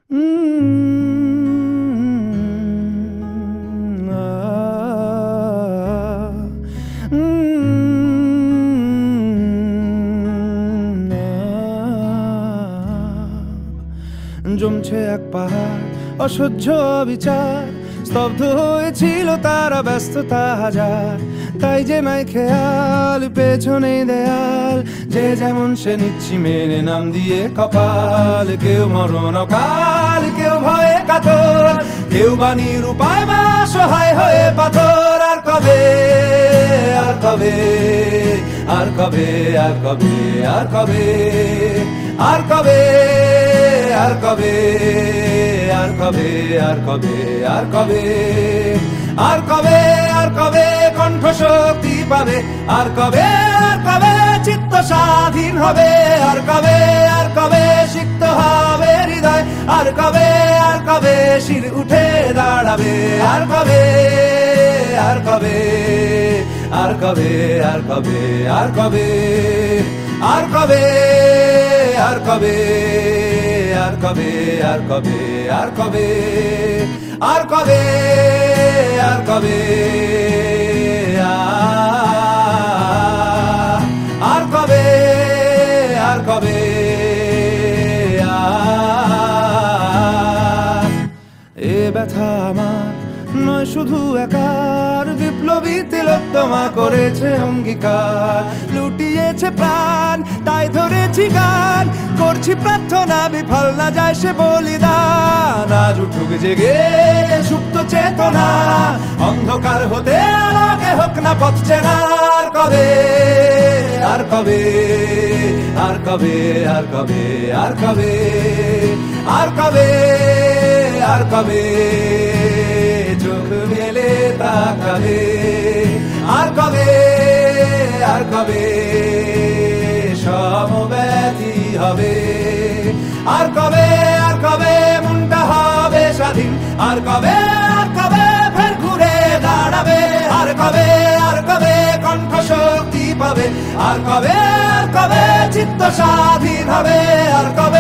জমছে এক পাহাড় অসহ্য বিচার, স্তব্ধ হয়েছিল তারা ব্যস্ততা হাজার। তাই যে নাই খেয়াল পেছনে দেয়াল, যে যেমন সে নিচ্ছি মেনে নাম দিয়ে কপাল। কেউ মরণ অকাল, কেউ ভয়ে কাতর, কেউ বাণীর উপায় বা সহায় হয়ে পাথর। আর কবে, আর কবে, আর কবে, আর কবে, আর কবে, আর কবে, আর কবে, আর কবে, আর কবে, আর কবে, আর কবে, আর কবে কণ্ঠ শক্তি পাবে? আর কবে, আর কবে চিত্ত স্বাধীন হবে? আর কবে, আর কবে সিক্ত হবে হৃদয়? আর কবে, আর কবে শির উঠে দাঁড়াবে? আর কবে, আর কবে, আর কবে, আর কবে, আর কবে, আর কবে, আর কবে, আর কবে, আর কবে, আর কবে, আর কবে, আর কবে, আর কবে, আর কবে, এ ব্যথা আমার নয় শুধু একার, বিপ্লবী তিলোত্তমা করেছে অঙ্গীকার। লুটিয়েছে প্রাণ তাই ধরেছি গান, করছি প্রার্থনা বিফল না যায় সে বলিদান। আজ উঠুক জেগে সুপ্ত চেতনা, অন্ধকার হতে আলোকে হোক না পথ চেনা। আর কবে, আর কবে, আর কবে, আর কবে, আর কবে, আর কবে, আর কবে চোখ মেলে তাকাবে? আর কবে, আর কবে সমব্যথী হবে? আর কবে, আর কবে মনটা হবে স্বাধীন? আর কবে, আর কবে ফের ঘুরে দাঁড়াবে? আর কবে, আর কবে কণ্ঠ শক্তি পাবে? আর কবে, আর কবে চিত্ত স্বাধীন হবে? আর কবে,